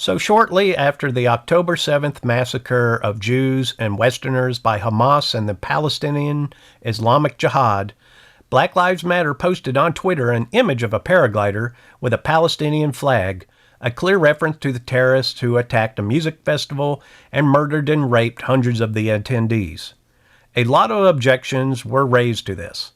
So shortly after the October 7th massacre of Jews and Westerners by Hamas and the Palestinian Islamic Jihad, Black Lives Matter posted on Twitter an image of a paraglider with a Palestinian flag, a clear reference to the terrorists who attacked a music festival and murdered and raped hundreds of the attendees. A lot of objections were raised to this.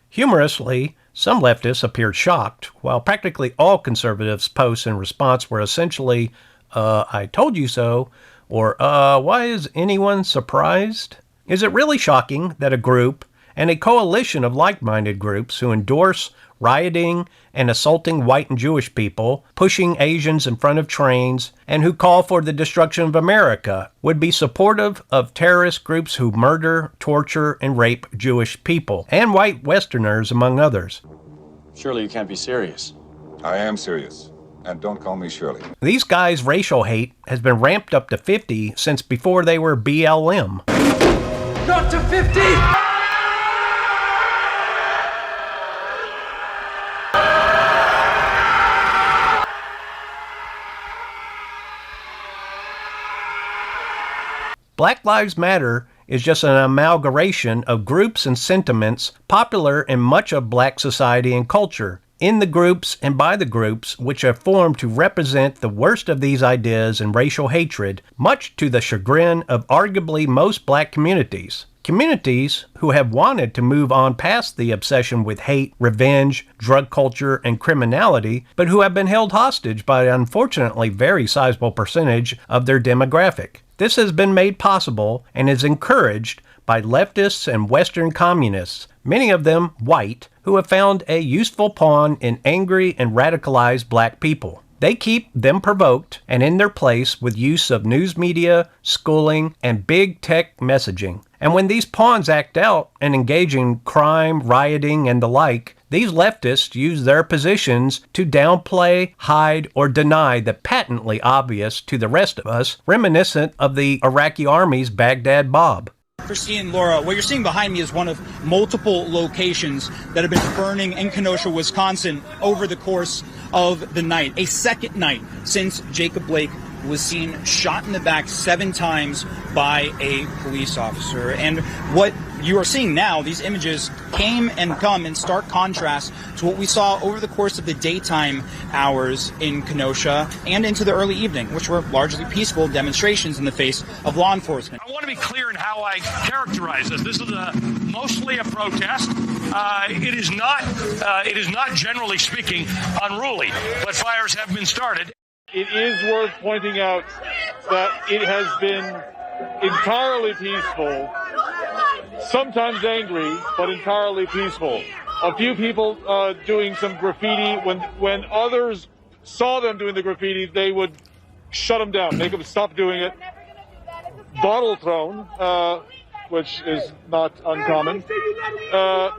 Humorously, some leftists appeared shocked, while practically all conservatives' posts in response were essentially, I told you so, or, why is anyone surprised? Is it really shocking that a group, and a coalition of like-minded groups who endorse rioting and assaulting white and Jewish people, pushing Asians in front of trains, and who call for the destruction of America, would be supportive of terrorist groups who murder, torture, and rape Jewish people, and white Westerners, among others? Surely you can't be serious. I am serious. And don't call me Shirley. These guys' racial hate has been ramped up to 50 since before they were BLM. Not to 50! Black Lives Matter is just an amalgamation of groups and sentiments popular in much of black society and culture, in the groups and by the groups which have formed to represent the worst of these ideas and racial hatred, much to the chagrin of arguably most black communities. Communities who have wanted to move on past the obsession with hate, revenge, drug culture, and criminality, but who have been held hostage by an unfortunately very sizable percentage of their demographic. This has been made possible and is encouraged by leftists and Western communists, many of them white, who have found a useful pawn in angry and radicalized black people. They keep them provoked and in their place with use of news media, schooling, and big tech messaging. And when these pawns act out and engage in crime, rioting, and the like, these leftists use their positions to downplay, hide, or deny the patently obvious to the rest of us, reminiscent of the Iraqi army's Baghdad Bob. Christine, Laura, what you're seeing behind me is one of multiple locations that have been burning in Kenosha, Wisconsin over the course of the night. A second night since Jacob Blake was seen shot in the back 7 times by a police officer. And what you are seeing now, these images came and come in stark contrast to what we saw over the course of the daytime hours in Kenosha and into the early evening, which were largely peaceful demonstrations in the face of law enforcement. I want to be clear in how I characterize this. This is mostly a protest. It is not generally speaking unruly, but fires have been started. It is worth pointing out that it has been entirely peaceful, sometimes angry, but entirely peaceful. A few people doing some graffiti. When others saw them doing the graffiti, they would shut them down, make them stop doing it. Bottle thrown, which is not uncommon. So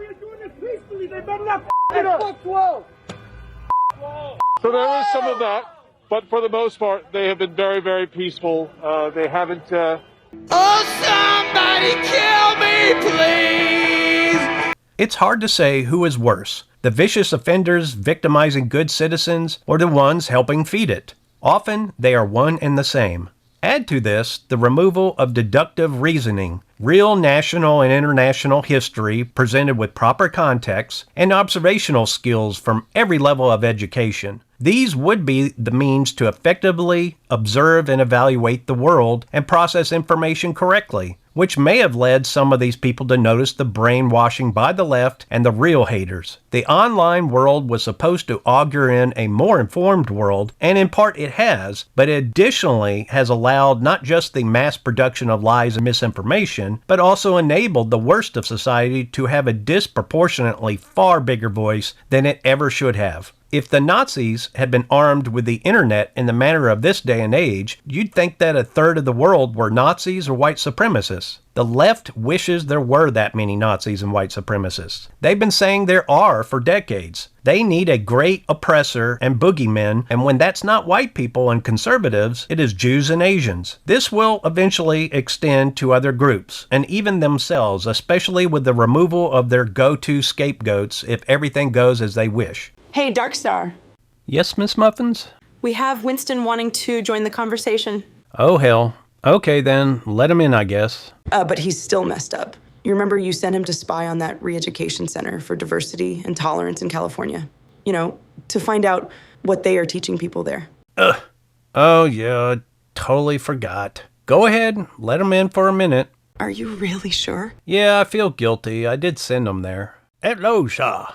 there is some of that. But for the most part, they have been very, very peaceful. They haven't... Oh, somebody kill me, please! It's hard to say who is worse, the vicious offenders victimizing good citizens or the ones helping feed it. Often, they are one and the same. Add to this the removal of deductive reasoning, real national and international history presented with proper context, and observational skills from every level of education. These would be the means to effectively observe and evaluate the world and process information correctly, which may have led some of these people to notice the brainwashing by the left and the real haters. The online world was supposed to augur in a more informed world, and in part it has, but additionally has allowed not just the mass production of lies and misinformation, but also enabled the worst of society to have a disproportionately far bigger voice than it ever should have. If the Nazis had been armed with the internet in the manner of this day and age, you'd think that a third of the world were Nazis or white supremacists. The left wishes there were that many Nazis and white supremacists. They've been saying there are for decades. They need a great oppressor and boogeymen, and when that's not white people and conservatives, it is Jews and Asians. This will eventually extend to other groups, and even themselves, especially with the removal of their go-to scapegoats if everything goes as they wish. Hey, Darkstar. Yes, Miss Muffins? We have Winston wanting to join the conversation. Oh, hell. Okay, then. Let him in, I guess. But he's still messed up. You remember you sent him to spy on that re-education center for diversity and tolerance in California? You know, to find out what they are teaching people there. Oh, yeah. Totally forgot. Go ahead. Let him in for a minute. Are you really sure? Yeah, I feel guilty. I did send him there. Hello, sir.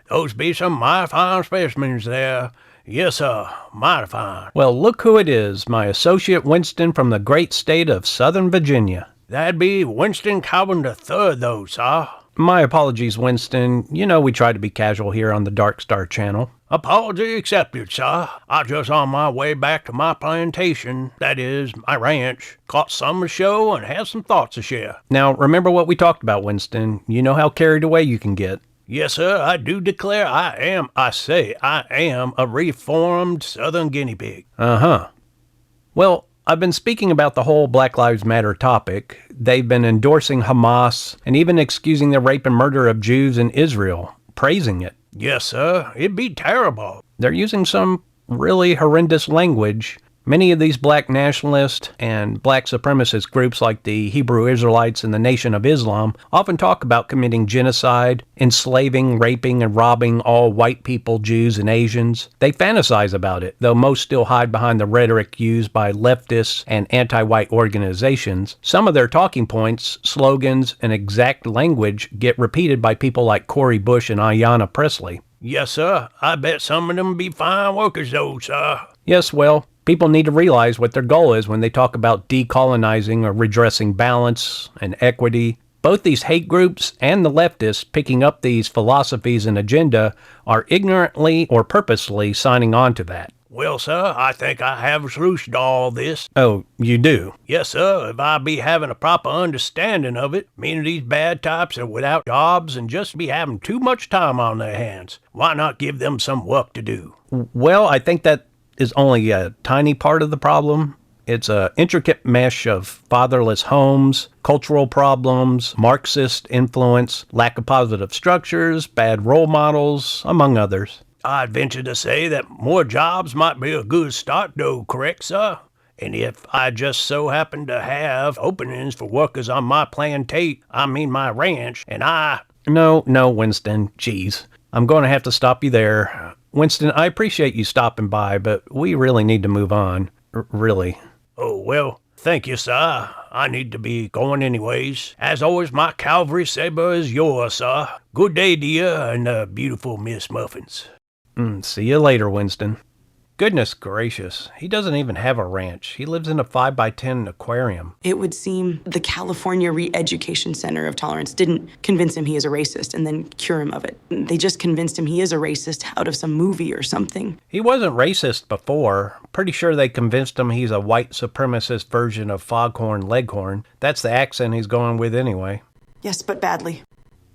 Those be some mighty fine specimens there. Yes, sir. Mighty fine. Well, look who it is. My associate Winston from the great state of Southern Virginia. That'd be Winston Calvin III, though, sir. My apologies, Winston. You know we try to be casual here on the Darkstar channel. Apology accepted, sir. I was just on my way back to my plantation, that is, my ranch. Caught some of the show and have some thoughts to share. Now, remember what we talked about, Winston. You know how carried away you can get. Yes, sir, I do declare I am a reformed Southern guinea pig. Uh-huh. Well, I've been speaking about the whole Black Lives Matter topic. They've been endorsing Hamas and even excusing the rape and murder of Jews in Israel, praising it. Yes, sir, it'd be terrible. They're using some really horrendous language. Many of these black nationalist and black supremacist groups like the Hebrew Israelites and the Nation of Islam often talk about committing genocide, enslaving, raping, and robbing all white people, Jews, and Asians. They fantasize about it, though most still hide behind the rhetoric used by leftists and anti-white organizations. Some of their talking points, slogans, and exact language get repeated by people like Cori Bush and Ayanna Pressley. Yes, sir, I bet some of them be fine workers, though, sir. Yes, well, people need to realize what their goal is when they talk about decolonizing or redressing balance and equity. Both these hate groups and the leftists picking up these philosophies and agenda are ignorantly or purposely signing on to that. Well, sir, I think I have a solution to all this. Oh, you do? Yes, sir, if I be having a proper understanding of it, meaning these bad types are without jobs and just be having too much time on their hands. Why not give them some work to do? Well, I think that is only a tiny part of the problem. It's an intricate mesh of fatherless homes, cultural problems, Marxist influence, lack of positive structures, bad role models, among others. I'd venture to say that more jobs might be a good start, though, correct, sir? And if I just so happen to have openings for workers on my my ranch, and I... No, Winston, geez. I'm going to have to stop you there. Winston, I appreciate you stopping by, but we really need to move on. Really. Oh, well, thank you, sir. I need to be going anyways. As always, my cavalry saber is yours, sir. Good day to you and beautiful Miss Muffins. See you later, Winston. Goodness gracious, he doesn't even have a ranch. He lives in a 5x10 aquarium. It would seem the California Re-Education Center of Tolerance didn't convince him he is a racist and then cure him of it. They just convinced him he is a racist out of some movie or something. He wasn't racist before. Pretty sure they convinced him he's a white supremacist version of Foghorn Leghorn. That's the accent he's going with anyway. Yes, but badly.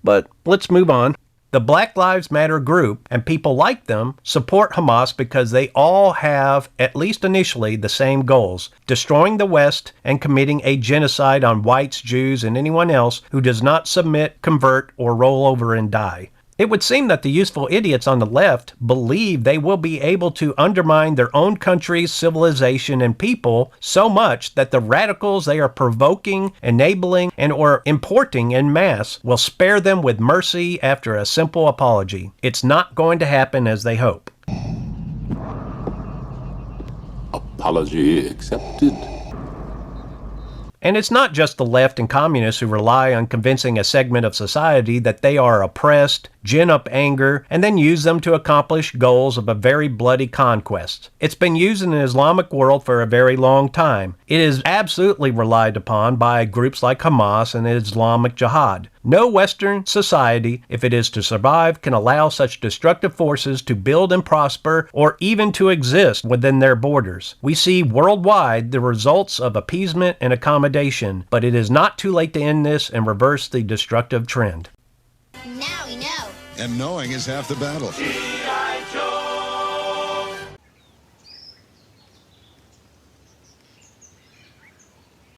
But let's move on. The Black Lives Matter group and people like them support Hamas because they all have, at least initially, the same goals: destroying the West and committing a genocide on whites, Jews, and anyone else who does not submit, convert, or roll over and die. It would seem that the useful idiots on the left believe they will be able to undermine their own country's civilization and people so much that the radicals they are provoking, enabling, and or importing en masse will spare them with mercy after a simple apology. It's not going to happen as they hope. Apology accepted. And it's not just the left and communists who rely on convincing a segment of society that they are oppressed, gin up anger, and then use them to accomplish goals of a very bloody conquest. It's been used in the Islamic world for a very long time. It is absolutely relied upon by groups like Hamas and Islamic Jihad. No Western society, if it is to survive, can allow such destructive forces to build and prosper or even to exist within their borders. We see worldwide the results of appeasement and accommodation, but it is not too late to end this and reverse the destructive trend. Now we know. And knowing is half the battle.